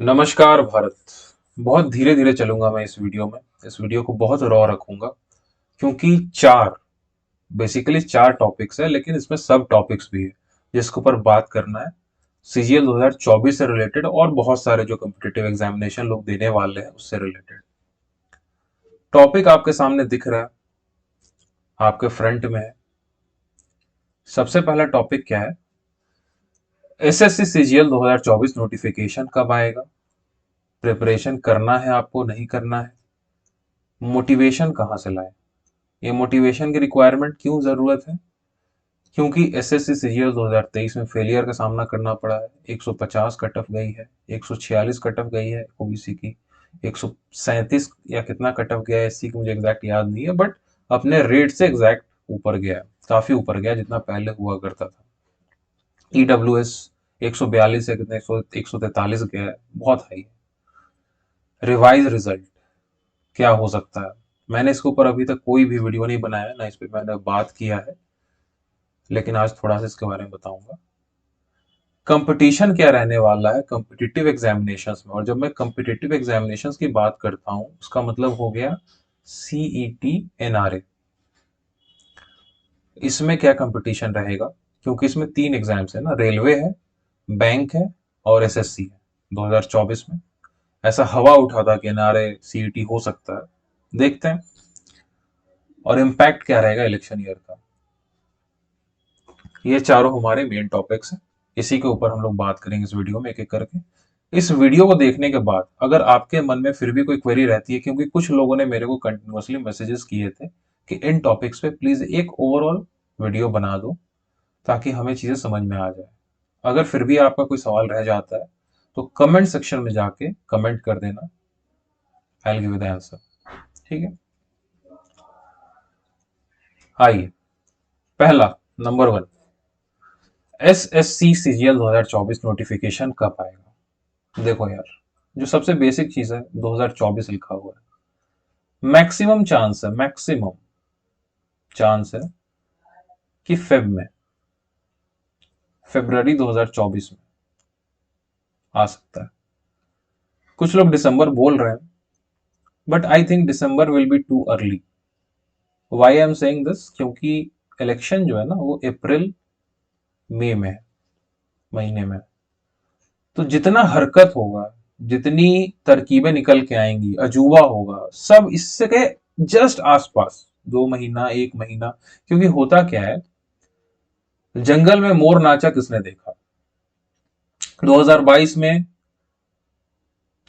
नमस्कार भारत। बहुत धीरे धीरे चलूंगा मैं इस वीडियो में। इस वीडियो को बहुत रॉ रखूंगा क्योंकि बेसिकली चार टॉपिक्स है, लेकिन इसमें सब टॉपिक्स भी है जिसके ऊपर बात करना है। सीजीएल 2024 से रिलेटेड और बहुत सारे जो कम्पिटिटिव एग्जामिनेशन लोग देने वाले हैं उससे रिलेटेड टॉपिक आपके सामने दिख रहा है, आपके फ्रंट में है। सबसे पहला टॉपिक क्या है? एसएससी सीजीएल 2024 नोटिफिकेशन कब आएगा? प्रिपरेशन करना है आपको, नहीं करना है? मोटिवेशन कहाँ से लाए? ये मोटिवेशन की रिक्वायरमेंट क्यों जरूरत है? क्योंकि एसएससी सीजीएल 2023 में फेलियर का सामना करना पड़ा है। 150 कट ऑफ गई है, 146 कट ऑफ गई है ओबीसी की, 137 या कितना कट ऑफ गया है एससी की, मुझे एग्जैक्ट याद नहीं है, बट अपने रेट से एग्जैक्ट ऊपर गया है, काफी ऊपर गया जितना पहले हुआ करता था। ईडब्ल्यूएस 142 या कितना 143 गया है, बहुत हाई है। रिवाइज रिजल्ट क्या हो सकता है? मैंने इसके ऊपर अभी तक कोई भी वीडियो नहीं बनाया, ना इस पे मैंने बात किया है, लेकिन आज थोड़ा सा इसके बारे में बताऊंगा। कंपटीशन क्या रहने वाला है कॉम्पिटिटिव एग्जामिनेशंस में? और जब मैं कॉम्पिटिटिव एग्जामिनेशंस की बात करता हूं उसका मतलब हो गया सीईटी, एनआरए। इसमें क्या कंपटीशन रहेगा? क्योंकि इसमें तीन एग्जाम्स है ना, रेलवे है, बैंक है और एसएससी है। 2024 में ऐसा हवा उठा था कि एनआरए सीईटी हो सकता है, देखते हैं। और इम्पैक्ट क्या रहेगा इलेक्शन ईयर का? ये चारों हमारे मेन टॉपिक्स हैं, इसी के ऊपर हम लोग बात करेंगे इस वीडियो में एक एक करके। इस वीडियो को देखने के बाद अगर आपके मन में फिर भी कोई क्वेरी रहती है, क्योंकि कुछ लोगों ने मेरे को कंटिन्यूअसली मैसेजेस किए थे कि इन टॉपिक्स पे प्लीज एक ओवरऑल वीडियो बना दो ताकि हमें चीजें समझ में आ जाए। अगर फिर भी आपका कोई सवाल रह जाता है तो कमेंट सेक्शन में जाके कमेंट कर देना, I will give the answer. ठीक है, आइए। पहला, number one, SSC CGL 2024 notification कब आएगा? देखो यार, जो सबसे बेसिक चीज है 2024 लिखा हुआ है। मैक्सिमम चांस है कि फेब्रवरी 2024 में आ सकता है। कुछ लोग दिसंबर बोल रहे हैं, but I think December will be too early. Why I am saying this? क्योंकि इलेक्शन जो है ना वो अप्रैल मई में है, महीने में। तो जितना हरकत होगा, जितनी तरकीबें निकल के आएंगी, अजूबा होगा, सब इससे के जस्ट आसपास 2 महीना, 1 महीना। क्योंकि होता क्या है, जंगल में मोर नाचा किसने देखा? 2022 में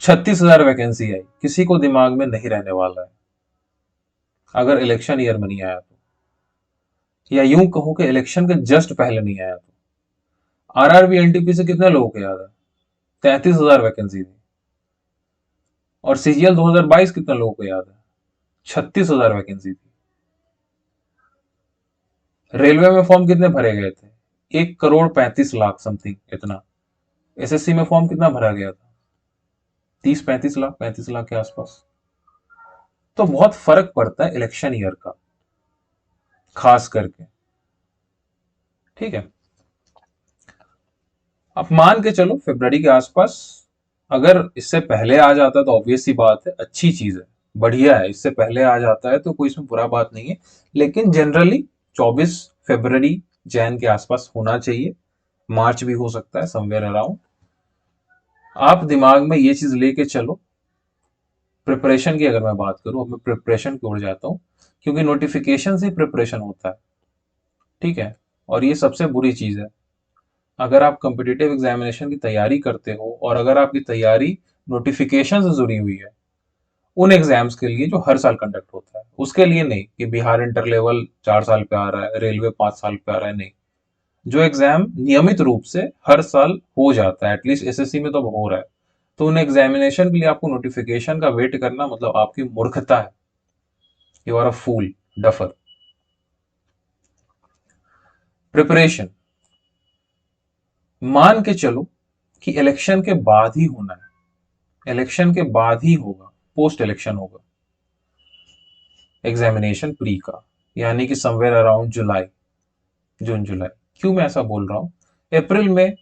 36,000 वैकेंसी आई, किसी को दिमाग में नहीं रहने वाला है अगर इलेक्शन ईयर में नहीं आया तो, या यूं कहो कि इलेक्शन के जस्ट पहले नहीं आया तो। आरआरबी एनटीपी से कितने लोगों को याद है? 33,000 वैकेंसी थी। और सीजीएल 2022 कितने लोगों को याद है? 36,000 वैकेंसी थी। रेलवे में फॉर्म कितने भरे गए थे? 1,35,00,000 समथिंग, इतना। एसएससी में फॉर्म कितना भरा गया था? 30-35 लाख, 35 लाख के आसपास। तो बहुत फर्क पड़ता है इलेक्शन ईयर का, खास करके। ठीक है, अब मान के चलो फरवरी के आसपास। अगर इससे पहले आ जाता तो ऑब्वियस सी बात है, अच्छी चीज है, बढ़िया है। इससे पहले आ जाता है तो कोई इसमें बुरा बात नहीं है, लेकिन जनरली 24 फरवरी जैन के आसपास होना चाहिए। मार्च भी हो सकता है, समवेयर अराउंड। आप दिमाग में ये चीज लेके चलो। प्रिपरेशन की अगर मैं बात करूं, अब मैं प्रिपरेशन की ओर जाता हूं, क्योंकि नोटिफिकेशन से प्रिपरेशन होता है। ठीक है, और ये सबसे बुरी चीज है। अगर आप कॉम्पिटिटिव एग्जामिनेशन की तैयारी करते हो और अगर आपकी तैयारी नोटिफिकेशन से जुड़ी हुई है, उन एग्जाम्स के लिए जो हर साल कंडक्ट होता है, उसके लिए नहीं कि बिहार इंटर लेवल 4 साल पे आ रहा है, रेलवे 5 साल पे आ रहा है, नहीं। जो एग्जाम नियमित रूप से हर साल हो जाता है, एटलीस्ट एसएससी में तो अब हो रहा है, तो उन एग्जामिनेशन के लिए आपको नोटिफिकेशन का वेट करना मतलब आपकी मूर्खता है। You are a fool, duffer. Preparation, मान के चलो कि इलेक्शन के बाद ही होना है, इलेक्शन के बाद ही होगा, पोस्ट इलेक्शन होगा एग्जामिनेशन प्री का, यानी कि समवेयर अराउंड जुलाई, जून जुलाई। क्यों मैं ऐसा बोल रहा हूं? अप्रैल में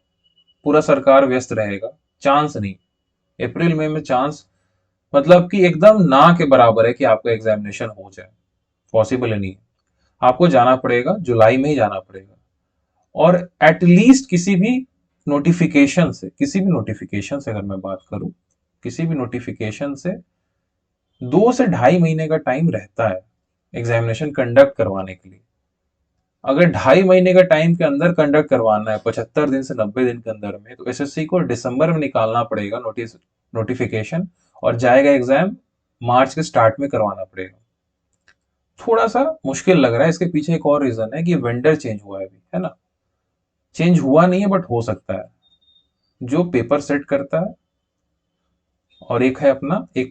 पूरा सरकार व्यस्त रहेगा, चांस नहीं अप्रैल मई में चांस मतलब कि एकदम ना के बराबर है कि आपका एग्जामिनेशन हो जाए, पॉसिबल ही नहीं है। आपको जाना पड़ेगा, जुलाई में ही जाना पड़ेगा। और एटलीस्ट किसी भी नोटिफिकेशन से अगर मैं बात करूं, किसी भी नोटिफिकेशन से 2 से ढाई महीने का टाइम रहता है एग्जामिनेशन कंडक्ट करवाने के लिए। अगर 2.5 महीने का टाइम के अंदर कंडक्ट करवाना है 75 दिन से 90 दिन के अंदर में, तो एसएससी को दिसंबर में निकालना पड़ेगा नोटिफिकेशन, और जाएगा एग्जाम मार्च के स्टार्ट में करवाना पड़ेगा। थोड़ा सा मुश्किल लग रहा है। इसके पीछे एक और रीजन है कि वेंडर चेंज हुआ है अभी, है ना। चेंज हुआ नहीं है बट हो सकता है। जो पेपर सेट करता है, और एक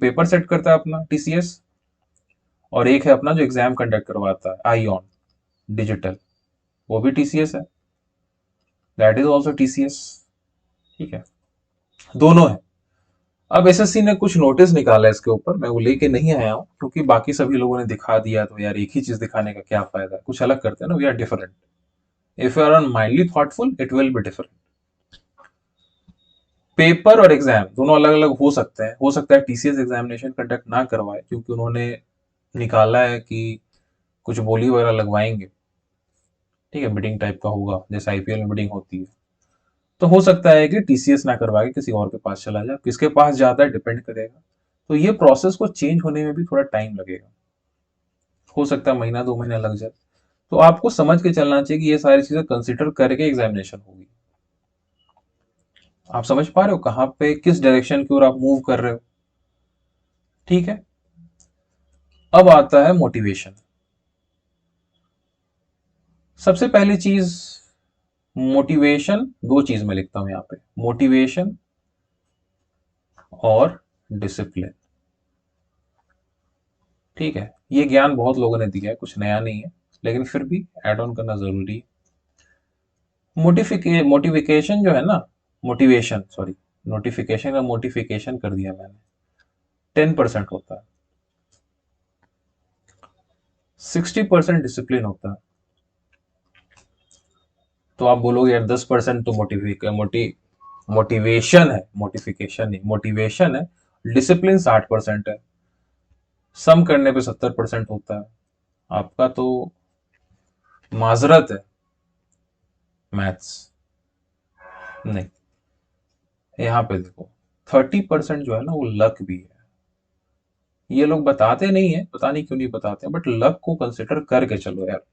पेपर सेट करता है अपना टीसीएस, और एक है अपना जो एग्जाम कंडक्ट करवाता है आईऑन डिजिटल, वो भी टीसीएस है। That is also TCS. ठीक है, दोनों है। अब एसएससी ने कुछ नोटिस निकाला है इसके ऊपर, मैं वो लेके नहीं आया हूँ क्योंकि बाकी सभी लोगों ने दिखा दिया, तो यार एक ही चीज दिखाने का क्या फायदा है। कुछ अलग करते हैं ना, we are different. If you are mindly thoughtful it will be different. Paper और एग्जाम दोनों अलग अलग हो सकते हैं। हो सकता है टीसीएस एग्जामिनेशन कंडक्ट ना करवाए क्योंकि उन्होंने निकाला है कि कुछ बोली वगैरह लगवाएंगे। ठीक है, बिडिंग टाइप का होगा जैसे आईपीएल में बिडिंग होती है। तो हो सकता है कि टीसीएस ना करवा के किसी और के पास चला जाए। किसके पास जाता है डिपेंड करेगा। तो ये प्रोसेस को चेंज होने में भी थोड़ा टाइम लगेगा। हो सकता है महीना 2 महीना लग जाए। तो आपको समझ के चलना चाहिए कि ये सारी चीजें कंसिडर करके एग्जामिनेशन होगी। आप समझ पा रहे हो कहाँ पे किस डायरेक्शन की ओर आप मूव कर रहे हो। ठीक है, अब आता है मोटिवेशन। सबसे पहली चीज मोटिवेशन, दो चीज मैं लिखता हूं यहाँ पे, मोटिवेशन और डिसिप्लिन। ठीक है, ये ज्ञान बहुत लोगों ने दिया है, कुछ नया नहीं है, लेकिन फिर भी ऐड ऑन करना जरूरी है। मोटिफिकेशन जो है ना, मोटिवेशन सॉरी, नोटिफिकेशन का मोटिफिकेशन कर दिया मैंने, 10% होता है, 60% डिसिप्लिन होता है। तो आप बोलोगे यार 10% तो मोटिवेशन है, मोटिफिकेशन नहीं, मोटिवेशन है। डिसिप्लिन 60% है। सम करने पे 70% होता है। आपका तो माजरत है मैथ्स नहीं। यहाँ पे देखो 30% जो है ना वो लक भी है। ये लोग बताते नहीं है, पता नहीं क्यों नहीं बताते, बट लक को कंसिडर करके चलो यार।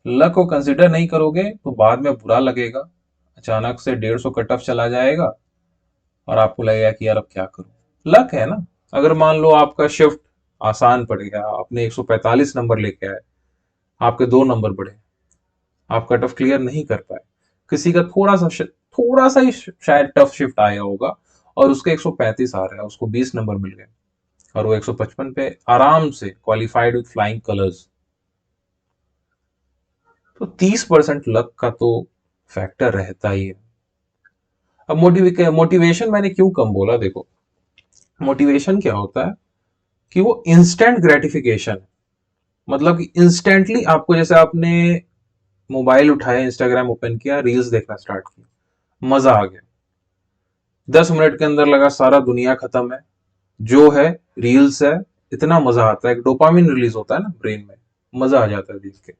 लक को कंसिडर नहीं करोगे तो बाद में बुरा लगेगा। अचानक से 150 कट ऑफ चला जाएगा और आपको लगेगा कि यार अब क्या करूं। लक है ना। अगर मान लो आपका शिफ्ट आसान पड़ गया, आपने 145 नंबर लेके आए, आपके 2 नंबर बढ़े, आप कट ऑफ क्लियर नहीं कर पाए। किसी का थोड़ा सा ही शायद टफ शिफ्ट आया होगा और उसके 135 आ रहा है, उसको 20 नंबर मिल गए और वो 155 पे आराम से क्वालिफाइड विथ फ्लाइंग कलर्स। तो 30% लक का तो फैक्टर रहता ही है। अब मोटिवेशन मैंने क्यों कम बोला, देखो मोटिवेशन क्या होता है कि वो इंस्टेंट ग्रेटिफिकेशन है। मतलब कि इंस्टेंटली आपको, जैसे आपने मोबाइल उठाया, इंस्टाग्राम ओपन किया, रील्स देखना स्टार्ट किया, मजा आ गया, 10 मिनट के अंदर लगा सारा दुनिया खत्म है, जो है रील्स है। इतना मजा आता है, एक डोपामिन रिलीज होता है ना ब्रेन में, मजा आ जाता है देख के।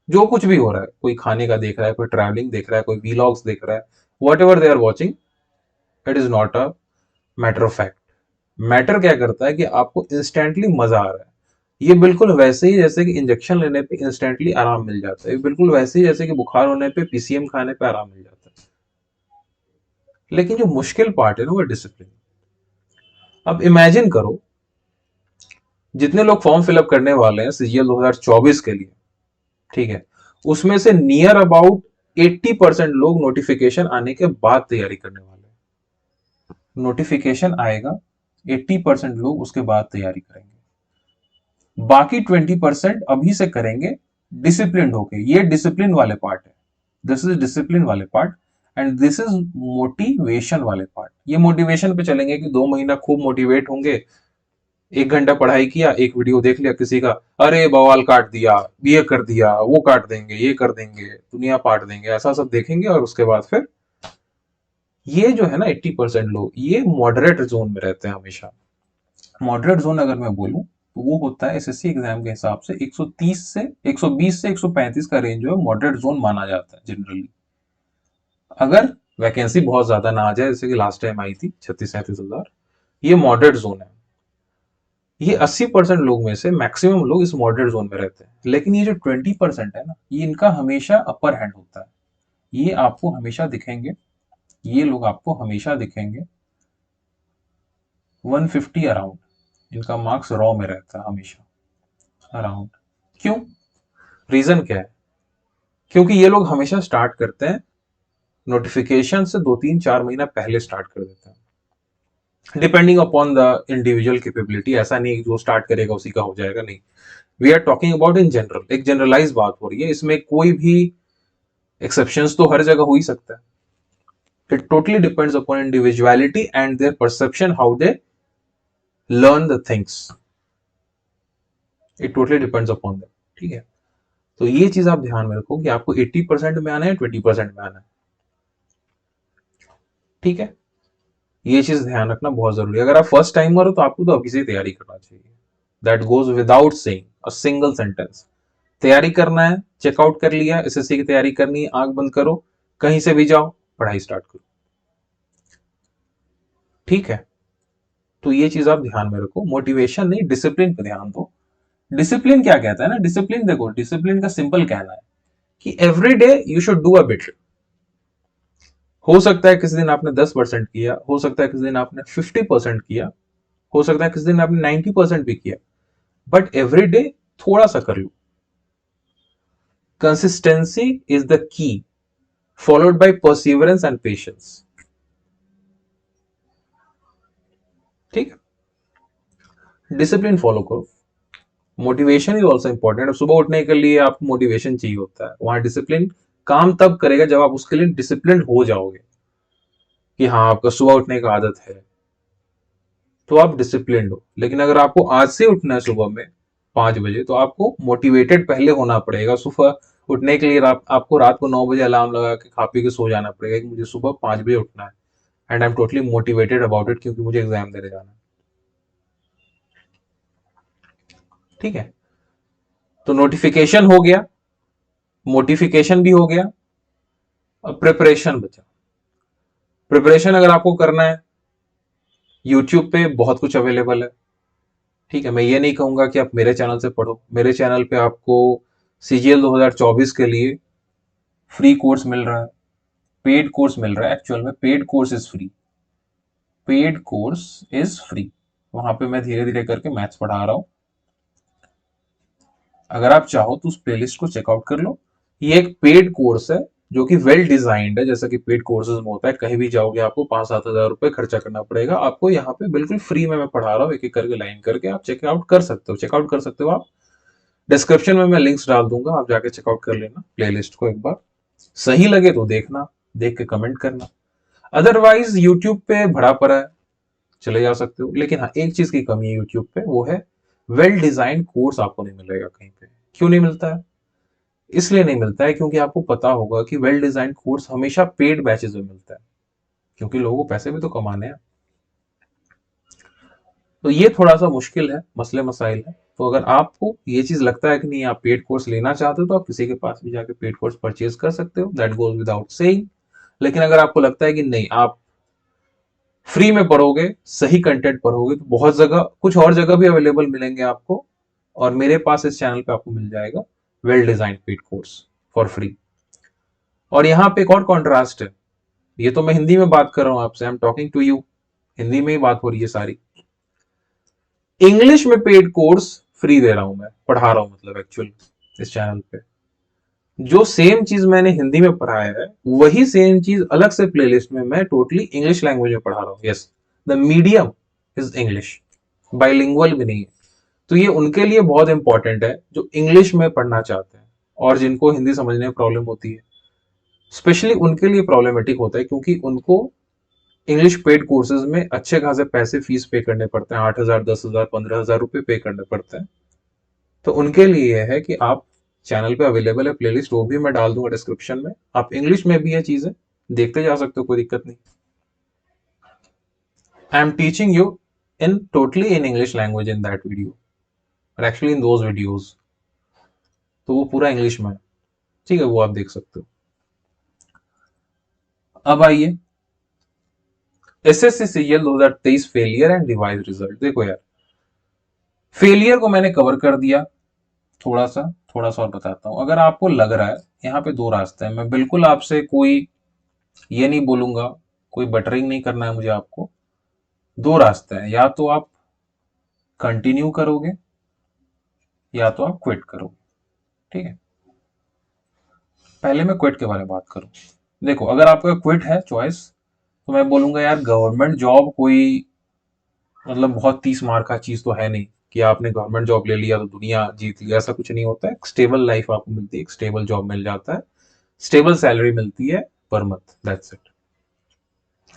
जो कुछ भी हो रहा है, कोई खाने का देख रहा है, कोई ट्रैवलिंग देख रहा है, कोई वीलॉग्स देख रहा है, whatever they are watching, it is not a matter of fact. Matter क्या करता है कि आपको इंस्टेंटली मजा आ रहा है। ये बिल्कुल वैसे ही जैसे कि इंजेक्शन लेने पे इंस्टेंटली आराम मिल जाता है, बिल्कुल वैसे ही जैसे कि बुखार होने पे पीसीएम खाने पे आराम मिल जाता है। लेकिन जो मुश्किल पार्ट है ना वो डिसिप्लिन। अब इमेजिन करो, जितने लोग फॉर्म फिलअप करने वाले हैं सीजीएल 2024 के लिए, ठीक है, उसमें से नियर अबाउट 80% लोग नोटिफिकेशन आने के बाद तैयारी करने वाले हैं। नोटिफिकेशन आएगा, 80% लोग उसके बाद तैयारी करेंगे, बाकी 20% अभी से करेंगे डिसिप्लिन होके। ये डिसिप्लिन वाले पार्ट है, दिस इज डिसिप्लिन वाले part, and this is motivation वाले पार्ट। ये मोटिवेशन पे चलेंगे कि 2 महीना खूब मोटिवेट होंगे, 1 घंटा पढ़ाई किया, एक वीडियो देख लिया किसी का, अरे बवाल काट दिया, ये कर दिया, वो काट देंगे, ये कर देंगे, दुनिया पाट देंगे, ऐसा सब देखेंगे और उसके बाद फिर ये जो है ना 80% लोग, ये मॉडरेट जोन में रहते हैं हमेशा। मॉडरेट जोन अगर मैं बोलूं तो वो होता है एसएससी एग्जाम के हिसाब से 130 से 120 से 135 का रेंज जो है मॉडरेट जोन माना जाता है जनरली। अगर वैकेंसी बहुत ज्यादा ना आ जाए, जैसे कि लास्ट टाइम आई थी 36-37 हजार, ये मॉडरेट जोन है। ये 80% लोग में से मैक्सिमम लोग इस मॉडरेट जोन में रहते हैं। लेकिन ये जो 20% है ना, ये इनका हमेशा अपर हैंड होता है। ये आपको हमेशा दिखेंगे, ये लोग आपको हमेशा दिखेंगे 150 अराउंड, इनका मार्क्स रॉ में रहता है हमेशा अराउंड। क्यों? रीजन क्या है? क्योंकि ये लोग हमेशा स्टार्ट करते हैं नोटिफिकेशन से 2-3-4 महीना पहले स्टार्ट कर देते हैं, depending upon the individual capability. ऐसा नहीं जो स्टार्ट करेगा उसी का हो जाएगा, नहीं। We are talking about in general, एक जनरलाइज बात हो रही है, इसमें कोई भी एक्सेप्शंस तो हर जगह हो ही सकता है। It totally depends upon individuality and their perception, how they learn the things. It totally depends upon that, ठीक है। तो ये चीज आप ध्यान में रखो कि आपको 80% में आना है, 20% में आना है, ठीक है। ये चीज ध्यान रखना बहुत जरूरी है। अगर आप फर्स्ट टाइमर हो तो आपको तो अभी से तैयारी करना चाहिए। That goes without saying a single sentence. तैयारी करना है, चेकआउट कर लिया, एसएससी की तैयारी करनी है, आंख बंद करो, कहीं से भी जाओ, पढ़ाई स्टार्ट करो, ठीक है। तो ये चीज आप ध्यान में रखो, मोटिवेशन नहीं, डिसिप्लिन पे ध्यान दो। डिसिप्लिन क्या कहता है ना, डिसिप्लिन देखो, डिसिप्लिन का सिंपल कहना है कि every day you should do a bit. हो सकता है किसी दिन आपने 10% किया, हो सकता है किसी दिन आपने 50% किया, हो सकता है किसी दिन आपने 90% भी किया, बट एवरी डे थोड़ा सा कर लो। Consistency is the key, followed by perseverance and patience, ठीक है। डिसिप्लिन फॉलो करो। Motivation is also important. सुबह उठने के लिए आपको मोटिवेशन चाहिए होता है, वहां डिसिप्लिन काम तब करेगा जब आप उसके लिए डिसिप्लिन हो जाओगे, कि हाँ आपका सुबह उठने का आदत है, तो आप डिसिप्लिन हो। लेकिन अगर आपको आज से उठना है सुबह में 5 बजे, तो आपको मोटिवेटेड पहले होना पड़ेगा। सुबह उठने के लिए आपको रात को 9 बजे अलार्म लगा के खा पी के सो जाना पड़ेगा कि मुझे सुबह 5 बजे उठना है, and I am totally motivated about it, क्योंकि मुझे एग्जाम देने जाना है, ठीक है। तो नोटिफिकेशन हो गया, मोटिफिकेशन भी हो गया, अब प्रिपरेशन बचा। प्रिपरेशन अगर आपको करना है, यूट्यूब पे बहुत कुछ अवेलेबल है, ठीक है। मैं ये नहीं कहूंगा कि आप मेरे चैनल से पढ़ो। मेरे चैनल पे आपको सीजीएल 2024 के लिए फ्री कोर्स मिल रहा है, पेड कोर्स मिल रहा है। एक्चुअल में paid course is free, paid course is free. वहां पे मैं धीरे धीरे करके मैथ्स पढ़ा रहा हूं। अगर आप चाहो तो उस प्लेलिस्ट को चेकआउट कर लो। ये एक पेड कोर्स है जो कि वेल डिजाइंड है। जैसा कि पेड कोर्सेज में होता है, कहीं भी जाओगे आपको 5-7 हजार रुपए खर्चा करना पड़ेगा। आपको यहाँ पे बिल्कुल फ्री में मैं पढ़ा रहा हूँ, एक एक करके लाइन करके। आप चेकआउट कर सकते हो, चेकआउट कर सकते हो आप। डिस्क्रिप्शन में मैं लिंक्स डाल दूंगा, आप जाके चेकआउट कर लेना प्लेलिस्ट को एक बार। सही लगे तो देखना, देख के कमेंट करना। अदरवाइज यूट्यूब पे भरा पड़ा है, चले जा सकते हो। लेकिन हाँ, एक चीज की कमी है यूट्यूब पे, वो है वेल डिजाइन कोर्स आपको नहीं मिलेगा कहीं पे। क्यों नहीं मिलता है? इसलिए नहीं मिलता है क्योंकि आपको पता होगा कि वेल डिजाइन कोर्स हमेशा पेड बैचेस में मिलता है, क्योंकि लोगों को पैसे भी तो कमाने हैं। तो ये थोड़ा सा मुश्किल है, मसले मसाइल है। तो अगर आपको ये चीज लगता है कि नहीं आप पेड कोर्स लेना चाहते हो, तो आप किसी के पास भी जाके पेड कोर्स परचेज कर सकते हो, दैट गोज विदाउट सेइंग। लेकिन अगर आपको लगता है कि नहीं आप फ्री में पढ़ोगे, सही कंटेंट पढ़ोगे, तो बहुत जगह, कुछ और जगह भी अवेलेबल मिलेंगे आपको, और मेरे पास इस चैनल पे आपको मिल जाएगा well design paid course for free. और यहाँ पे एक और कॉन्ट्रास्ट है, ये तो मैं हिंदी में बात कर रहा हूँ आपसे, I am talking to you, Hindi में ही बात हो रही है सारी। इंग्लिश में पेड कोर्स फ्री दे रहा हूं, मैं पढ़ा रहा हूं, मतलब एक्चुअल इस चैनल पे जो सेम चीज मैंने हिंदी में पढ़ाया है, वही सेम चीज अलग से प्लेलिस्ट में मैं टोटली इंग्लिश लैंग्वेज में पढ़ा रहा हूँ। Yes, the medium is English, bilingual भी नहीं है। तो ये उनके लिए बहुत इंपॉर्टेंट है जो इंग्लिश में पढ़ना चाहते हैं और जिनको हिंदी समझने में प्रॉब्लम होती है। स्पेशली उनके लिए प्रॉब्लमेटिक होता है, क्योंकि उनको इंग्लिश पेड कोर्सेज में अच्छे खासे पैसे फीस पे करने पड़ते हैं, 8,000, 10,000, 15,000 रुपए पे करने पड़ते हैं। तो उनके लिए यह है कि आप, चैनल पे अवेलेबल है प्लेलिस्ट, वो भी मैं डाल दूंगा डिस्क्रिप्शन में, आप इंग्लिश में भी ये चीजें देखते जा सकते हो, कोई दिक्कत नहीं। I am teaching you in totally in English language in that video, और एक्चुअली इन दोज वीडियोज तो वो पूरा इंग्लिश में है, ठीक है, वो आप देख सकते हो। अब आइए SSC CGL 2023 failure and revise result. देखो यार, फेलियर को मैंने कवर कर दिया थोड़ा सा और बताता हूं। अगर आपको लग रहा है यहाँ पे दो रास्ते हैं, मैं बिल्कुल आपसे कोई ये नहीं बोलूंगा, कोई बटरिंग नहीं करना है मुझे आपको। दो रास्ते हैं, या तो आप कंटिन्यू करोगे या तो आप क्विट करोगे, ठीक है। पहले मैं क्विट के बारे में बात करूं। देखो, अगर आपका क्विट है चॉइस, तो मैं बोलूंगा यार गवर्नमेंट जॉब कोई मतलब बहुत 30 मार का चीज तो है नहीं कि आपने गवर्नमेंट जॉब ले लिया तो दुनिया जीत लिया, ऐसा कुछ नहीं होता है। एक स्टेबल लाइफ आपको मिलती है, एक स्टेबल जॉब मिल जाता है, स्टेबल सैलरी मिलती है पर मंथ, दैट्स इट।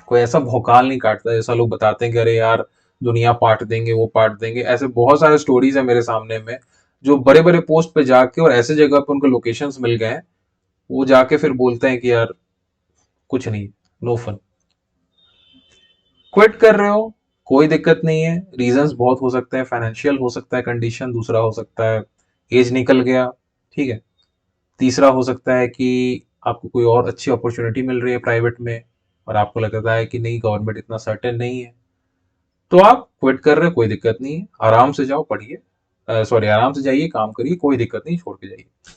कोई ऐसा भौकाल नहीं काटता जैसा लोग बताते हैं कि अरे यार दुनिया पाट देंगे, वो पाट देंगे। ऐसे बहुत सारे स्टोरीज है मेरे सामने में, जो बड़े बड़े पोस्ट पे जाके और ऐसे जगह पे उनको लोकेशंस मिल गए हैं, वो जाके फिर बोलते हैं कि यार कुछ नहीं, नो फन। क्विट कर रहे हो, कोई दिक्कत नहीं है। रीजंस बहुत हो सकते हैं, फाइनेंशियल हो सकता है कंडीशन, दूसरा हो सकता है एज निकल गया, ठीक है। तीसरा हो सकता है कि आपको कोई और अच्छी अपॉर्चुनिटी मिल रही है प्राइवेट में, और आपको लगता है कि नहीं गवर्नमेंट इतना सर्टेन नहीं है, तो आप क्विट कर रहे हो, कोई दिक्कत नहीं है। आराम से जाओ पढ़िए, सॉरी आराम से जाइए, काम करिए, कोई दिक्कत नहीं, छोड़ के जाइए।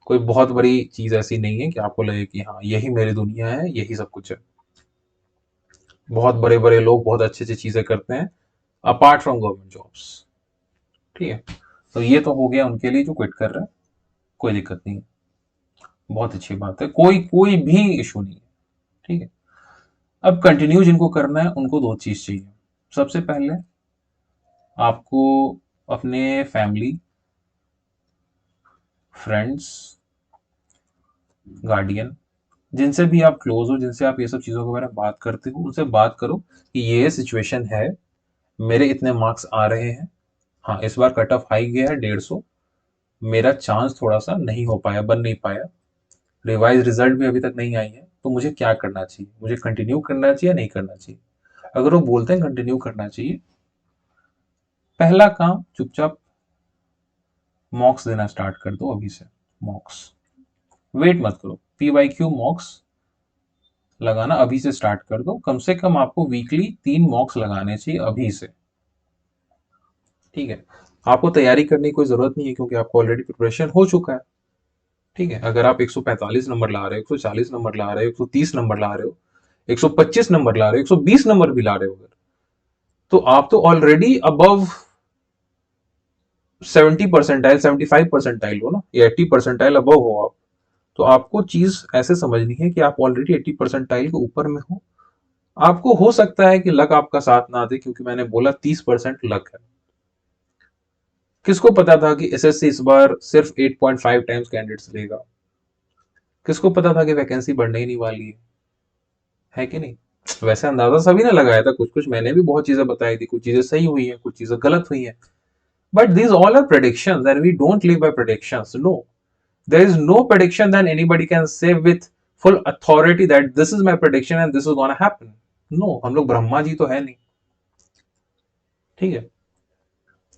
कोई बहुत बड़ी चीज ऐसी नहीं है कि आपको लगे कि हाँ यही मेरी दुनिया है, यही सब कुछ है। बहुत बड़े बड़े लोग बहुत अच्छी अच्छी चीजें करते हैं अपार्ट फ्रॉम गवर्नमेंट जॉब्स, ठीक है। तो ये तो हो गया उनके लिए जो क्विट कर रहे हैं, कोई दिक्कत नहीं है, बहुत अच्छी बात है, कोई कोई भी इशू नहीं है, ठीक है। अब कंटिन्यू जिनको करना है उनको दो चीज चाहिए। सबसे पहले आपको अपने फैमिली, फ्रेंड्स, गार्डियन, जिनसे भी आप क्लोज हो, जिनसे आप ये सब चीजों के बारे में बात करते हो, उनसे बात करो कि ये सिचुएशन है, मेरे इतने मार्क्स आ रहे हैं, हाँ इस बार कट ऑफ हाई गया है 150, मेरा चांस थोड़ा सा नहीं हो पाया, बन नहीं पाया, रिवाइज रिजल्ट भी अभी तक नहीं आई है, तो मुझे क्या करना चाहिए, मुझे कंटिन्यू करना चाहिए या नहीं करना चाहिए। अगर वो बोलते हैं कंटिन्यू करना चाहिए, पहला काम चुपचाप मॉक्स देना स्टार्ट कर दो अभी से। मॉक्स, वेट मत करो, PYQ मॉक्स लगाना अभी से स्टार्ट कर दो। कम से कम आपको वीकली 3 मॉक्स लगाने चाहिए अभी से, ठीक है। आपको तैयारी करने की कोई जरूरत नहीं है क्योंकि आपको ऑलरेडी प्रिपरेशन हो चुका है, ठीक है। अगर आप 145 नंबर ला रहे हो, 140 नंबर ला रहे हो, 130 नंबर ला रहे हो, 125 नंबर ला रहे हो, 120 नंबर भी ला रहे हो, अगर तो आप तो ऑलरेडी अबव 70 परसेंटाइल, 75 परसेंटाइल हो ना, या 80 परसेंटाइल अबव हो आप। तो आपको चीज ऐसे समझनी है कि आप ऑलरेडी 80 परसेंटाइल के ऊपर में हो। आपको हो सकता है कि लक आपका साथ ना दे, क्योंकि मैंने बोला 30% लक है। किसको पता था कि एसएससी इस बार सिर्फ 8.5 टाइम्स कैंडिडेट्स लेगा? किसको पता था कि वैकेंसी बढ़ने ही नहीं वाली है कि नहीं? वैसे अंदाजा सभी ने लगाया था, कुछ कुछ मैंने भी बहुत चीजें बताई थी, कुछ चीजें सही हुई हैं, कुछ चीजें गलत हुई हैं, but these all are predictions and we don't live by predictions. No, there is no prediction that anybody can say with full authority that this is my prediction and this is gonna happen. No, हम लोग ब्रह्मा जी तो है नहीं, ठीक है।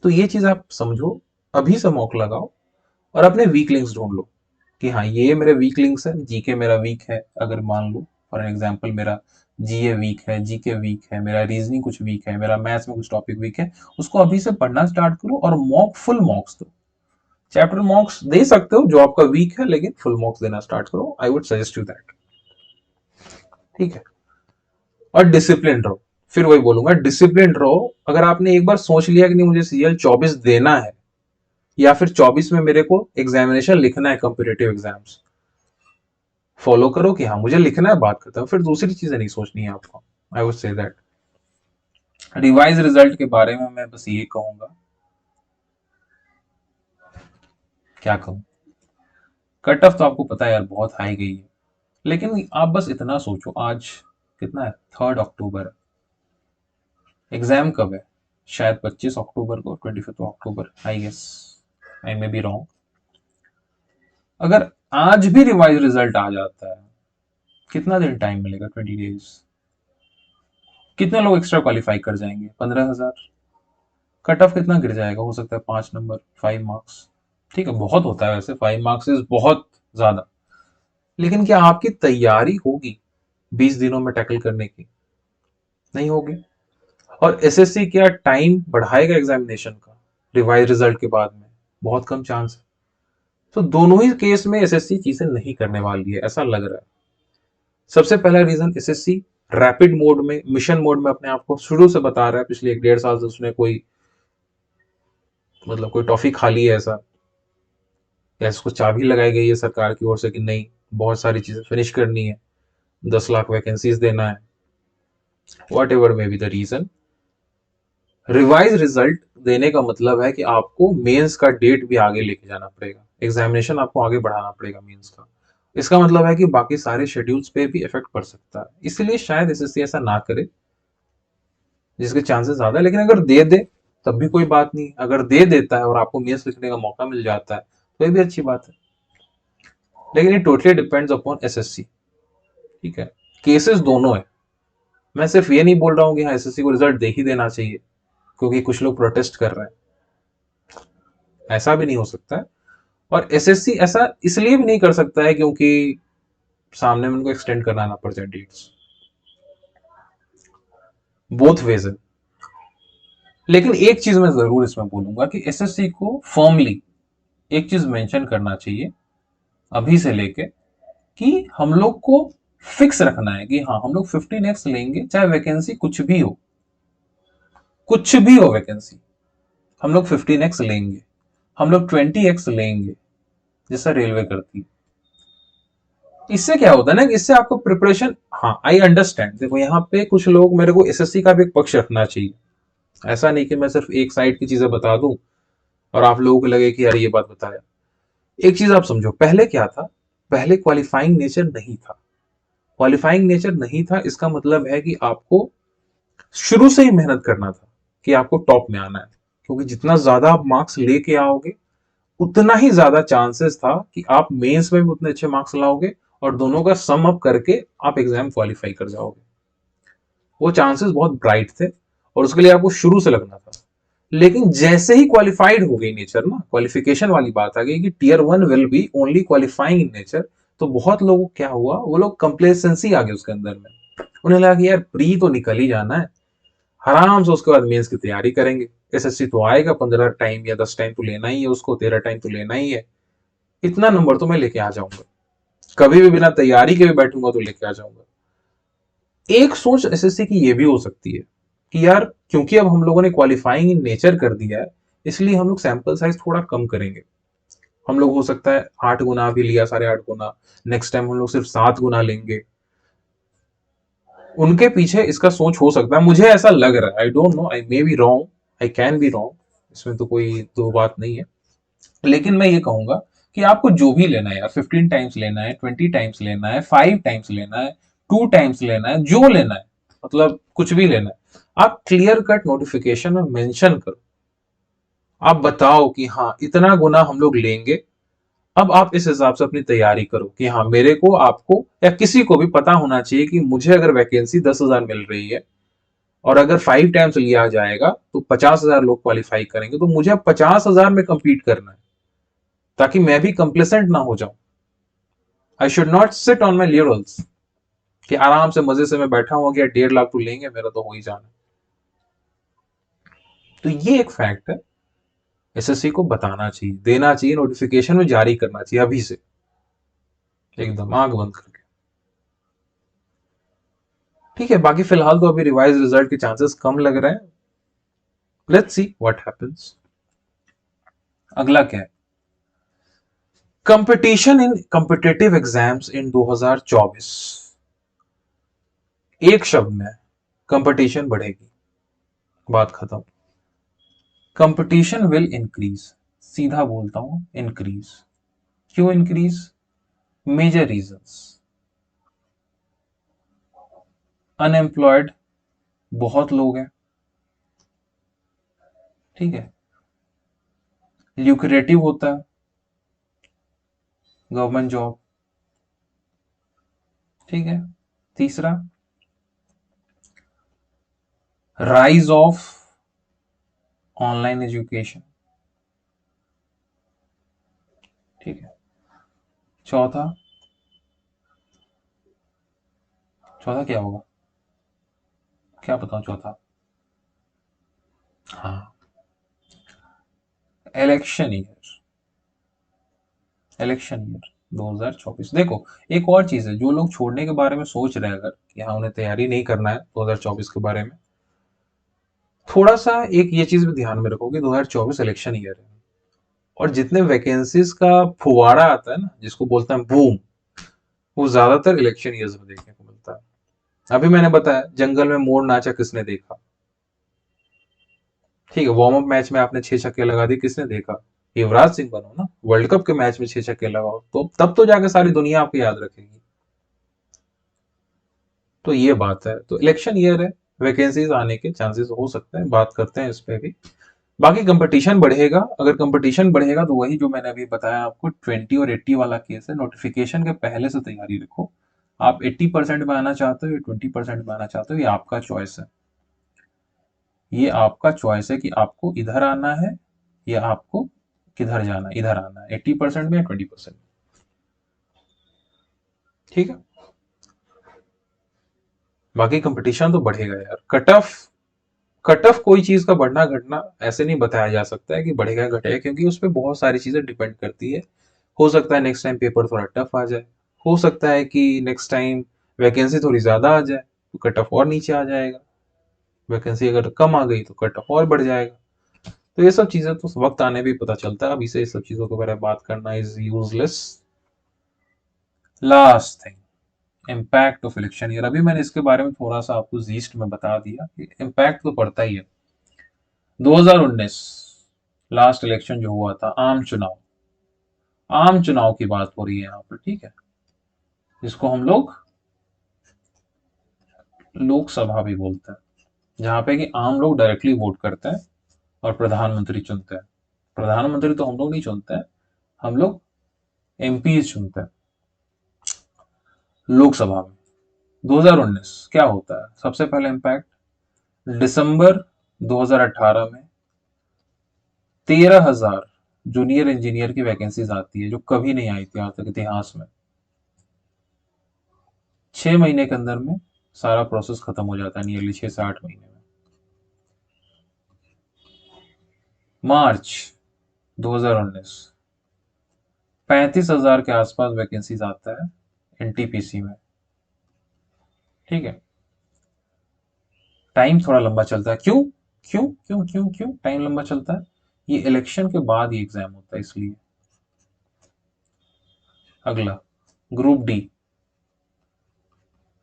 तो ये चीज आप समझो, अभी से मॉक लगाओ और अपने वीक लिंक्स ढूंढ लो कि हाँ ये मेरे वीक लिंक्स है। जीके मेरा वीक है, अगर मान लो फॉर एग्जांपल मेरा जीए वीक है, जीके वीक है, मेरा रीजनिंग कुछ वीक है, मेरा मैथ्स में कुछ टॉपिक वीक है, उसको अभी से पढ़ना स्टार्ट करो और मॉक फुल मॉक्स दो। चैप्टर मॉक्स दे सकते हो जो आपका वीक है, लेकिन फुल मॉक्स देना स्टार्ट करो, I would suggest you that, ठीक है। और डिसिप्लिन रहो, फिर वही बोलूंगा, डिसिप्लिन रहो। अगर आपने एक बार सोच लिया कि नहीं मुझे सीएल 24 देना है, या फिर 24 में मेरे को एग्जामिनेशन लिखना है, कॉम्पिटेटिव एग्जाम्स, फॉलो करो कि हाँ मुझे लिखना है, बात करता हूँ, फिर दूसरी चीजें नहीं सोचनी है आपको। I would say that. Revise result के बारे में मैं बस ये कहूंगा, क्या कहूँ, कट ऑफ तो आपको पता है यार बहुत हाई गई है, लेकिन आप बस इतना सोचो, आज कितना है, 3 अक्टूबर है, एग्जाम कब है? शायद 25 अक्टूबर को, 25 October I guess, I may be wrong. अगर आज भी रिवाइज रिजल्ट आ जाता है, कितना दिन टाइम मिलेगा? 20 डेज, कितने लोग एक्स्ट्रा क्वालिफाई कर जाएंगे? 15,000। कट ऑफ कितना गिर जाएगा? हो सकता है 5 नंबर, 5 मार्क्स। ठीक है, बहुत होता है वैसे, 5 मार्क्स इज बहुत ज्यादा। लेकिन क्या आपकी तैयारी होगी 20 दिनों में टैकल करने की? नहीं होगी। और एसएससी क्या टाइम बढ़ाएगा एग्जामिनेशन का रिवाइज रिजल्ट के बाद में? बहुत कम चांस है। तो दोनों ही केस में एसएससी चीजें नहीं करने वाली है, ऐसा लग रहा है। सबसे पहला रीजन, एसएससी रैपिड मोड में, मिशन मोड में अपने आप को शुरू से बता रहा है। पिछले 1 1.5 साल से उसने कोई मतलब कोई टॉफी खा ली है ऐसा, या इसको चाबी लगाई गई है सरकार की ओर से कि नहीं, बहुत सारी चीजें फिनिश करनी है, 10 लाख वैकेंसीज देना है, whatever may be the reason. Revise result देने का मतलब है कि आपको मेंस का डेट भी आगे लेके जाना पड़ेगा, एग्जामिनेशन आपको आगे बढ़ाना पड़ेगा मेंस का। इसका मतलब है कि बाकी सारे शेड्यूल्स पे भी इफेक्ट पड़ सकता है, इसलिए शायद एसएससी ऐसा ना करे, जिसके चांसेस ज्यादा है। लेकिन अगर दे दे तब भी कोई बात नहीं, अगर दे देता है और आपको मेंस लिखने का मौका मिल जाता है तो ये भी अच्छी बात है। लेकिन ये टोटली डिपेंड्स अपॉन एसएससी। ठीक है, केसेस दोनों है। मैं सिर्फ ये नहीं बोल रहा हूँ कि हाँ एसएससी को रिजल्ट दे ही देना चाहिए क्योंकि कुछ लोग प्रोटेस्ट कर रहे हैं, ऐसा भी नहीं हो सकता है। और एसएससी ऐसा इसलिए भी नहीं कर सकता है क्योंकि सामने में उनको एक्सटेंड कराना ना पड़ जाए डेट्स। बोथ वेज है। लेकिन एक चीज मैं जरूर इसमें बोलूंगा कि एसएससी को फॉर्मली एक चीज मेंशन करना चाहिए अभी से लेके, कि हम लोग को फिक्स रखना है कि हाँ हम लोग 15x लेंगे, चाहे वैकेंसी कुछ भी हो, कुछ भी हो वैकेंसी, हम लोग 15x लेंगे, हम लोग 20x लेंगे, जैसा रेलवे करती है। इससे क्या होता है ना कि इससे आपको प्रिपरेशन, हाँ आई अंडरस्टैंड, देखो यहाँ पे कुछ लोग, मेरे को एसएससी का भी एक पक्ष रखना चाहिए। ऐसा नहीं कि मैं सिर्फ एक साइड की चीजें बता दूं और आप लोगों को लगे कि यार ये बात बताया। एक चीज आप समझो, पहले क्या था? पहले क्वालिफाइंग नेचर नहीं था। क्वालिफाइंग नेचर नहीं था इसका मतलब है कि आपको शुरू से ही मेहनत करना था कि आपको टॉप में आना है, क्योंकि जितना ज्यादा आप मार्क्स लेके आओगे उतना ही ज्यादा चांसेस था कि आप मेंस में भी उतने अच्छे मार्क्स लाओगे और दोनों का सम अप करके आप एग्जाम क्वालिफाई कर जाओगे। वो चांसेस बहुत ब्राइट थे और उसके लिए आपको शुरू से लगना था। लेकिन जैसे ही क्वालिफाइड हो गई नेचर ना, क्वालिफिकेशन वाली बात आ गई कि tier 1 will be only qualifying in nature, तो बहुत लोगों को क्या हुआ, वो लोग कंप्लेसेंसी आ गई उसके अंदर में। उन्हें लगा कि यार प्री तो निकल ही जाना है, आराम से उसके बाद मेंस की तैयारी करेंगे, एसएससी तो आएगा, 15 टाइम या 10 टाइम तो लेना ही है उसको, 13 टाइम तो लेना ही है, इतना नंबर तो मैं लेके आ जाऊंगा, कभी भी बिना तैयारी के भी बैठूंगा तो लेके आ जाऊंगा। एक सोच एसएससी की ये भी हो सकती है कि यार क्योंकि अब हम लोगों ने क्वालिफाइंग इन नेचर कर दिया है, इसलिए हम लोग सैंपल साइज थोड़ा कम करेंगे। हम लोग हो सकता है 8 गुना भी लिया, 8.5 गुना, नेक्स्ट टाइम हम लोग सिर्फ 7 गुना लेंगे। उनके पीछे इसका सोच हो सकता है, मुझे ऐसा लग रहा है, I don't know, I may be wrong, I can be wrong, इसमें तो कोई दो बात नहीं है। लेकिन मैं ये कहूंगा कि आपको जो भी लेना है यार, 15 टाइम्स लेना है, 20 टाइम्स लेना है, 5 टाइम्स लेना है, 2 टाइम्स लेना है, जो लेना है, मतलब कुछ भी लेना है, आप क्लियर कट नोटिफिकेशन में मेंशन करो। आप बताओ कि हाँ इतना गुना हम लोग लेंगे। अब आप इस हिसाब से अपनी तैयारी करो कि हाँ मेरे को, आपको या किसी को भी पता होना चाहिए कि मुझे अगर वैकेंसी 10,000 मिल रही है और अगर 5 टाइम्स लिया जाएगा तो 50,000 लोग क्वालिफाई करेंगे, तो मुझे अब 50,000 में compete करना है, ताकि मैं भी कंप्लेसेंट ना हो जाऊं। I should not sit on my laurels कि आराम से मजे से मैं बैठा हूं कि 1.5 लाख तो लेंगे, मेरा तो हो ही जाना। तो ये एक फैक्ट है, एसएससी को बताना चाहिए, देना चाहिए, नोटिफिकेशन में जारी करना चाहिए अभी से, एकदम आंख बंद करके। ठीक है, बाकी फिलहाल तो अभी रिवाइज रिजल्ट के चांसेस कम लग रहे हैं। Let's see what happens. अगला क्या है? कंपटीशन इन कॉम्पिटेटिव एग्जाम्स इन 2024। एक शब्द में, कंपटीशन बढ़ेगी, बात खत्म। कंपटीशन विल इंक्रीज, सीधा बोलता हूं इंक्रीज। क्यों इंक्रीज? मेजर रीजंस, अनएम्प्लॉयड बहुत लोग हैं, ठीक है, ल्यूक्रेटिव होता है गवर्नमेंट जॉब, ठीक है। तीसरा, राइज ऑफ ऑनलाइन एजुकेशन, ठीक है। चौथा, चौथा क्या होगा, क्या बताऊं चौथा? हाँ, इलेक्शन ईयर, इलेक्शन ईयर 2024। देखो, एक और चीज है, जो लोग छोड़ने के बारे में सोच रहे हैं, अगर कि हाँ उन्हें तैयारी नहीं करना है 2024 के बारे में, थोड़ा सा एक ये चीज भी ध्यान में रखो कि 2024 इलेक्शन ईयर है, और जितने वैकेंसीज का फुवारा आता है ना, जिसको बोलते हैं बूम, वो ज्यादातर इलेक्शन ईयर्स में देखने को मिलता है। अभी मैंने बताया, जंगल में मोर नाचा किसने देखा, ठीक है। वार्म अप मैच में आपने 6 छक्के लगा दिए, किसने देखा? युवराज सिंह बनो ना, वर्ल्ड कप के मैच में 6 छक्के लगाओ, तो तब तो जाके सारी दुनिया आपको याद रखेगी। तो ये बात है, तो इलेक्शन ईयर है, वैकेंसीज आने के चांसेस हो सकते हैं, बात करते हैं इस पे भी। बाकी कंपटीशन बढ़ेगा, अगर कंपटीशन बढ़ेगा तो वही जो मैंने अभी बताया आपको, 20 और 80 वाला केस है। नोटिफिकेशन के पहले से तैयारी रखो। आप 80% में आना चाहते हो या 20% में आना चाहते हो, ये आपका चॉइस है। ये आपका चॉइस है कि आपको इधर आना है या आपको किधर जाना है, इधर आना है 80% में या 20%। ठीक है। बाकी कंपटीशन तो बढ़ेगा यार। कट ऑफ कोई चीज का बढ़ना घटना ऐसे नहीं बताया जा सकता है कि बढ़ेगा घटेगा, क्योंकि उस पर बहुत सारी चीजें डिपेंड करती है। हो सकता है नेक्स्ट टाइम पेपर थोड़ा टफ आ जाए, हो सकता है कि नेक्स्ट टाइम वैकेंसी थोड़ी ज्यादा आ जाए तो कट ऑफ और नीचे आ जाएगा, वैकेंसी अगर कम आ गई तो कट ऑफ और बढ़ जाएगा। तो ये सब चीजें तो वक्त आने भी पता चलता है, अभी से ये सब चीजों के बारे में बात करना is useless. Last thing, impact of election year. अभी मैंने इसके बारे में थोड़ा सा आपको जीस्ट में बता दिया कि इम्पैक्ट तो पड़ता ही है। 2019 लास्ट इलेक्शन जो हुआ था, आम चुनाव, आम चुनाव की बात हो रही है यहाँ पर, ठीक है, जिसको हम लोग लोकसभा भी बोलते हैं, जहाँ पे कि आम लोग डायरेक्टली वोट करते हैं और प्रधानमंत्री चुनते हैं। प्रधानमंत्री तो हम लोग नहीं चुनते हैं, हम लोग एमपी चुनते हैं लोकसभा में। 2019 क्या होता है, सबसे पहले इम्पैक्ट, दिसंबर 2018 में 13,000 जूनियर इंजीनियर की वैकेंसीज आती है, जो कभी नहीं आई थी आज तक इतिहास में। 6 महीने के अंदर में सारा प्रोसेस खत्म हो जाता है, नियरली 6 से 8 महीने में। मार्च 2019 35,000 के आसपास वैकेंसीज आता है एनटीपीसी में, ठीक है। टाइम थोड़ा लंबा चलता है, क्यों क्यों क्यों क्यों क्यों टाइम लंबा चलता है? ये इलेक्शन के बाद ही एग्जाम होता है, इसलिए। अगला, group D,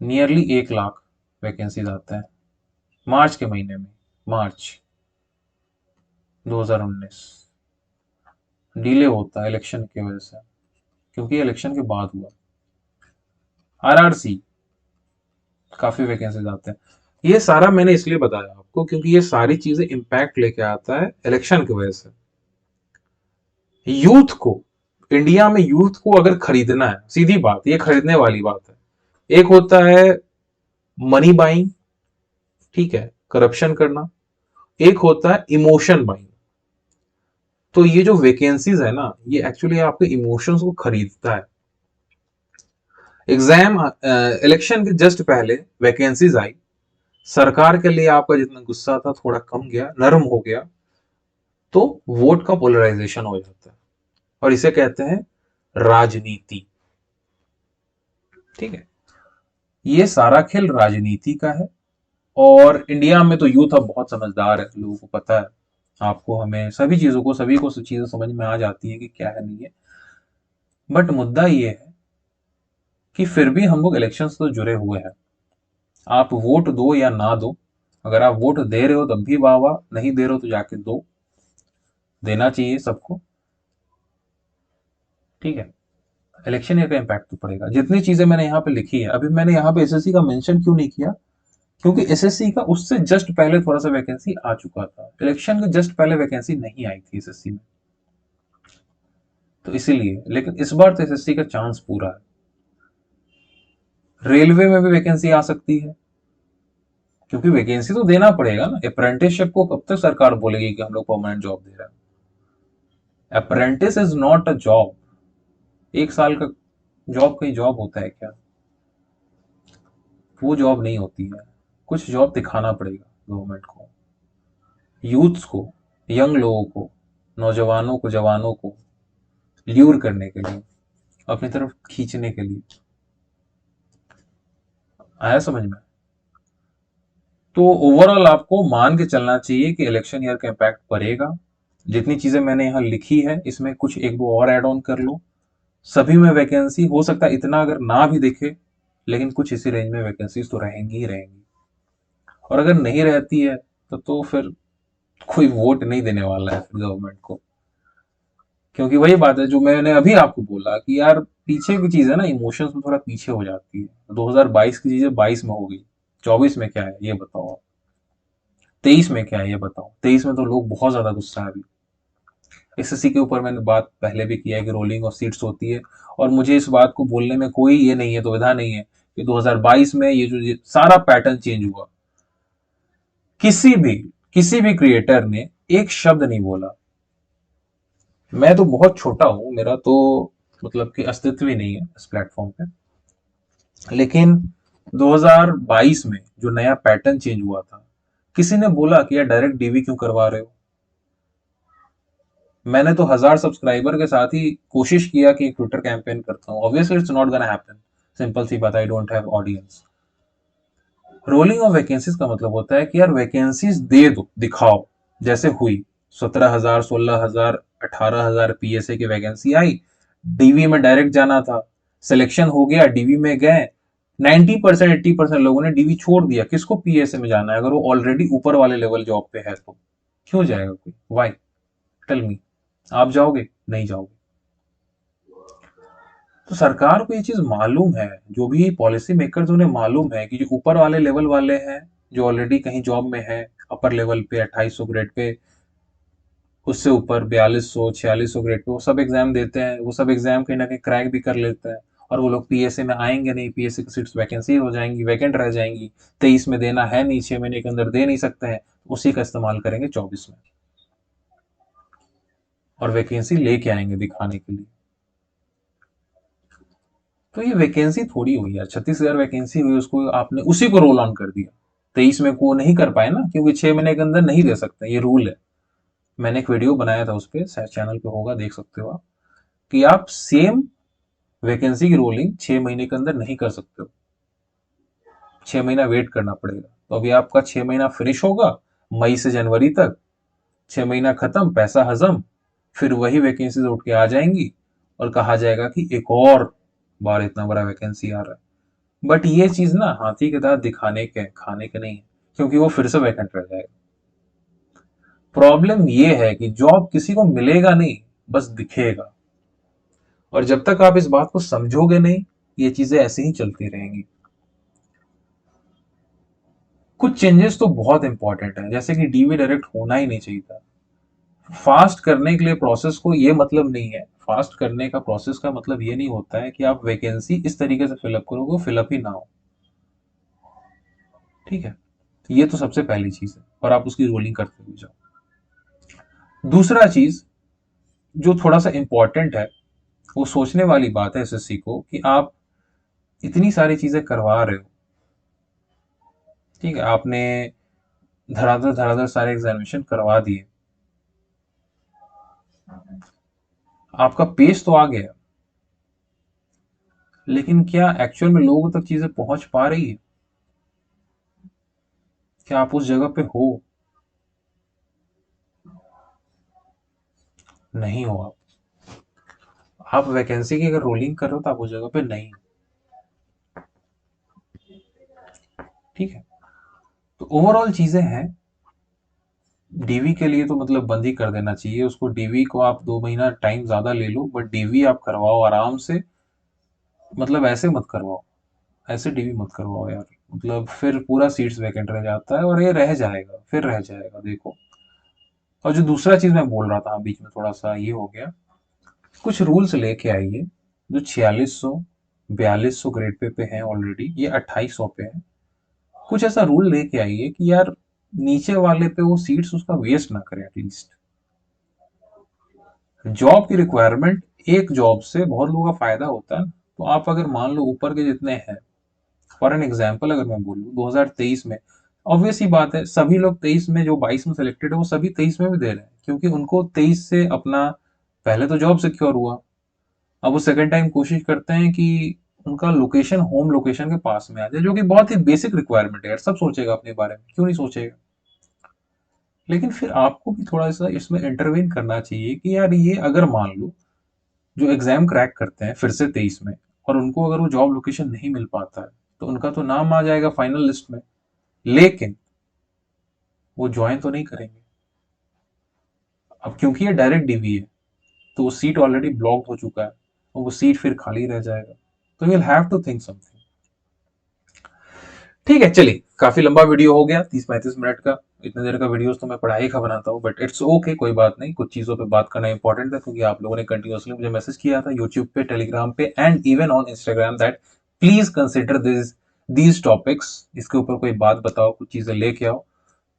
nearly 1 lakh vacancies आता है मार्च के महीने में, मार्च 2019। डिले होता है इलेक्शन की वजह से, क्योंकि इलेक्शन के बाद हुआ। आरआरसी, काफी वैकेंसीज आते हैं। ये सारा मैंने इसलिए बताया आपको क्योंकि ये सारी चीजें इंपैक्ट लेके आता है इलेक्शन की वजह से। यूथ को, इंडिया में यूथ को अगर खरीदना है, सीधी बात, ये खरीदने वाली बात है। एक होता है मनी बाइंग, ठीक है, करप्शन करना। एक होता है इमोशन बाइंग। तो ये जो वैकेंसीज है ना, ये एक्चुअली आपके इमोशंस को खरीदता है। एग्जाम, इलेक्शन के जस्ट पहले वैकेंसीज आई, सरकार के लिए आपका जितना गुस्सा था थोड़ा कम गया, नरम हो गया, तो वोट का पोलराइजेशन हो जाता है, और इसे कहते हैं राजनीति, ठीक है। ये सारा खेल राजनीति का है। और इंडिया में तो यूथ अब बहुत समझदार है, लोगों को पता है, आपको हमें सभी चीजों को, सभी को चीजें समझ में आ जाती है कि क्या है नहीं है। बट मुद्दा ये है कि फिर भी हम लोग इलेक्शंस तो जुड़े हुए हैं। आप वोट दो या ना दो, अगर आप वोट दे रहे हो तब भी वाह वाह, नहीं दे रहे हो तो जाके दो, देना चाहिए सबको, ठीक है। इलेक्शन ईयर का इम्पैक्ट तो पड़ेगा। जितनी चीजें मैंने यहाँ पे लिखी है, अभी मैंने यहाँ पे एसएससी का मेंशन क्यों नहीं किया, क्योंकि एसएससी का उससे जस्ट पहले थोड़ा सा वैकेंसी आ चुका था, इलेक्शन के जस्ट पहले वैकेंसी नहीं आई थी एसएससी में, तो इसीलिए। लेकिन इस बार तो एसएससी का चांस पूरा है। रेलवे में भी वैकेंसी आ सकती है, क्योंकि वैकेंसी तो देना पड़ेगा ना। अप्रेंटिसशिप को कब तक सरकार बोलेगी कि हम लोग परमानेंट जॉब दे रहे हैं? Apprentice is not a job. 1 साल का जॉब कहीं जॉब होता है क्या? वो जॉब नहीं होती है। कुछ जॉब दिखाना पड़ेगा गवर्नमेंट को, यूथ्स को, यंग लोगों को, नौजवानों को, जवानों को ल्यूर करने के लिए, अपनी तरफ खींचने के लिए। आया समझ में? तो ओवरऑल आपको मान के चलना चाहिए कि इलेक्शन ईयर का इम्पैक्ट पड़ेगा। जितनी चीजें मैंने यहाँ लिखी है इसमें कुछ एक दो और ऐड ऑन कर लो। सभी में वैकेंसी हो सकता है इतना अगर ना भी दिखे, लेकिन कुछ इसी रेंज में वैकेंसीज तो रहेंगी ही रहेंगी। और अगर नहीं रहती है तो फिर कोई वोट नहीं देने वाला है फिर गवर्नमेंट को। क्योंकि वही बात है जो मैंने अभी आपको बोला कि यार पीछे की चीज है ना, इमोशंस में थोड़ा पीछे हो जाती है। 2022 की चीजें 22 में हो गई, 24 में क्या है ये बताओ आप? 23 में क्या है ये बताओ? 23 में तो लोग बहुत ज्यादा गुस्सा है अभी। एसएससी के ऊपर मैंने बात पहले भी किया है कि रोलिंग ऑफ सीट्स होती है। और मुझे इस बात को बोलने में कोई ये नहीं है, दुविधा नहीं है कि 2022 में ये सारा पैटर्न चेंज हुआ। किसी भी किसी भी क्रिएटर ने एक शब्द नहीं बोला। मैं तो बहुत छोटा हूं, मेरा तो मतलब कि अस्तित्व ही नहीं है इस प्लेटफॉर्म पे। लेकिन 2022 में जो नया पैटर्न चेंज हुआ था, किसी ने बोला कि यार डायरेक्ट डीवी क्यों करवा रहे हो? मैंने तो 1000 सब्सक्राइबर के साथ ही कोशिश किया कि एक ट्विटर कैंपेन करता हूँ। Obviously it's not gonna happen. Simple सी बात, I don't have audience. Rolling of vacancies का मतलब होता है कि यार वैकेंसीज दे दो, दिखाओ। जैसे हुई 17,000, 16,000, 18,000 पीएसए की वैकेंसी आई। डीवी में डायरेक्ट जाना था, सिलेक्शन हो गया, डीवी में गए। 90% 80% लोगों ने डीवी छोड़ दिया। किसको पीएसए में जाना है अगर वो ऑलरेडी ऊपर वाले लेवल जॉब पे है तो? क्यों जाएगा कोई? वाई? Tell me. आप जाओगे? नहीं जाओगे। तो सरकार को ये चीज मालूम है, जो भी पॉलिसी मेकर्स उन्हें मालूम है कि जो ऊपर वाले लेवल वाले हैं, जो ऑलरेडी कहीं जॉब में है, अपर लेवल पे 2800 ग्रेड पे, उससे ऊपर 4200 4600 ग्रेड पे, वो सब एग्जाम देते हैं। वो सब एग्जाम कहीं ना कहीं क्रैक भी कर लेते हैं। और वो लोग पीएसए में आएंगे नहीं, पीएसए की सीट्स वैकेंसी हो जाएंगी, वैकेंट रह जाएंगी। 23 में देना है नहीं, 6 महीने के अंदर दे नहीं सकते हैं, उसी का इस्तेमाल करेंगे 24 में, और वैकेंसी लेके आएंगे दिखाने के लिए। तो ये वैकेंसी थोड़ी हुई यार, 36,000 वैकेंसी हुई, उसको आपने उसी को रोल ऑन कर दिया। 23 में को नहीं कर पाए ना, क्योंकि 6 महीने के अंदर नहीं दे सकते, ये रूल है। मैंने एक वीडियो बनाया था उस पर, शायद चैनल पे होगा, देख सकते हो आप, कि आप सेम वैकेंसी की रोलिंग 6 महीने के अंदर नहीं कर सकते हो। 6 महीना वेट करना पड़ेगा। तो अभी आपका 6 महीना फिनिश होगा मई से जनवरी तक। 6 महीना खत्म, पैसा हजम। फिर वही वैकेंसी उठ के आ जाएंगी और कहा जाएगा कि एक और बार इतना बड़ा वैकेंसी आ रहा है। बट ये चीज ना हाथी के दांत दिखाने के, खाने के नहीं है, क्योंकि वो फिर से वैकेंट रह जाएगा। प्रॉब्लम ये है कि जॉब किसी को मिलेगा नहीं, बस दिखेगा। और जब तक आप इस बात को समझोगे नहीं, ये चीजें ऐसे ही चलती रहेंगी। कुछ चेंजेस तो बहुत इंपॉर्टेंट है, जैसे कि डीवी डायरेक्ट होना ही नहीं चाहिए था। फास्ट करने के लिए प्रोसेस को ये मतलब नहीं है, फास्ट करने का प्रोसेस का मतलब ये नहीं होता है कि आप वैकेंसी इस तरीके से फिलअप करोगे फिलअप ही ना हो। ठीक है, ये तो सबसे पहली चीज है, और आप उसकी रोलिंग करते हुए जाओ। दूसरा चीज जो थोड़ा सा इंपॉर्टेंट है, वो सोचने वाली बात है एसएससी को, कि आप इतनी सारी चीजें करवा रहे हो। ठीक है, आपने धड़ाधड़ धड़ाधड़ सारे एग्जामिनेशन करवा दिए, आपका पेज तो आ गया, लेकिन क्या एक्चुअल में लोगों तक चीजें पहुंच पा रही है? क्या आप उस जगह पे हो? नहीं हो आप वैकेंसी की अगर रोलिंग कर रहे हो तो आप उस जगह पे नहीं हो। ठीक है, तो ओवरऑल चीजें हैं। डीवी के लिए तो मतलब बंद ही कर देना चाहिए उसको। डीवी को आप 2 महीना टाइम ज्यादा ले लो, बट डीवी आप करवाओ आराम से। मतलब ऐसे मत करवाओ, ऐसे डीवी मत करवाओ यार। मतलब फिर पूरा सीट्स वैकेंट रह जाता है, और ये रह जाएगा, फिर रह जाएगा, देखो। और जो दूसरा चीज मैं बोल रहा था बीच में थोड़ा सा ये हो गया, कुछ रूल्स लेके आइए। जो 4600 4200 ग्रेड पे हैं ऑलरेडी, ये 2800 पे है। कुछ ऐसा रूल लेके आइए कि यार नीचे वाले पे वो सीट्स उसका वेस्ट ना करे एटलीस्ट। जॉब की रिक्वायरमेंट, एक जॉब से बहुत लोगों का फायदा होता है। तो आप अगर मान लो ऊपर के जितने हैं, फॉर एन एग्जाम्पल अगर मैं बोलूँ 2023 में, ऑब्वियस ही बात है सभी लोग 23 में जो 22 में सिलेक्टेड है वो सभी 23 में भी दे रहे हैं, क्योंकि उनको 23 से अपना पहले तो जॉब सिक्योर हुआ। अब वो सेकंड टाइम कोशिश करते हैं कि उनका लोकेशन होम लोकेशन के पास में आ जाए, जो कि बहुत ही बेसिक रिक्वायरमेंट है यार, सब सोचेगा अपने बारे में, क्यों नहीं सोचेगा। लेकिन फिर आपको भी थोड़ा सा इसमें इंटरवीन करना चाहिए कि यार ये अगर मान लो जो एग्जाम क्रैक करते हैं फिर से 23 में, और उनको अगर वो जॉब लोकेशन नहीं मिल पाता है, तो उनका तो नाम आ जाएगा फाइनल लिस्ट में, लेकिन वो ज्वाइन तो नहीं करेंगे। अब क्योंकि ये डायरेक्ट डीवी है, तो वो सीट ऑलरेडी ब्लॉक हो चुका है और वो सीट फिर खाली रह जाएगा। तो you will have to think something. ठीक है, चलिए काफी लंबा वीडियो हो गया, 30-35 मिनट का। इतने देर का वीडियोस तो मैं पढ़ाई का बनाता हूँ, बट इट्स ओके, कोई बात नहीं। कुछ चीजों पे बात करना इंपॉर्टेंट है, क्योंकि आप लोगों ने कंटिन्यूअसली मुझे मैसेज किया था यूट्यूब पे, टेलीग्राम पे and even on Instagram that please consider these topics. इसके ऊपर कोई बात बताओ, कुछ चीजें लेके आओ।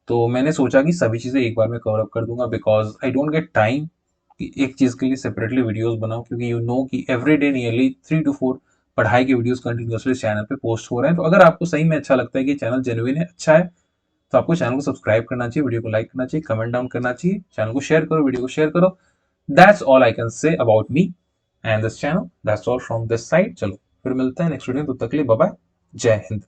तो मैंने सोचा कि सभी चीजें एक बार में कवर अप कर दूंगा, because I don't get time कि एक चीज के लिए सेपरेटली वीडियोस बनाऊं, क्योंकि यू नो कि एवरी डे नियरली 3 to 4 पढ़ाई के वीडियोस कंटिन्यूअसली चैनल पे पोस्ट हो रहे हैं। तो अगर आपको सही में अच्छा लगता है कि चैनल जेन्युइन है, अच्छा है, तो आपको चैनल को सब्सक्राइब करना चाहिए, वीडियो को लाइक करना चाहिए, कमेंट डाउन करना चाहिए, चैनल को शेयर करो, वीडियो को शेयर करो। That's all I can say about me and this channel. That's all from this side. चलो फिर मिलते हैं नेक्स्ट वीडियो, तब तक के लिए बाय बाय, जय हिंद।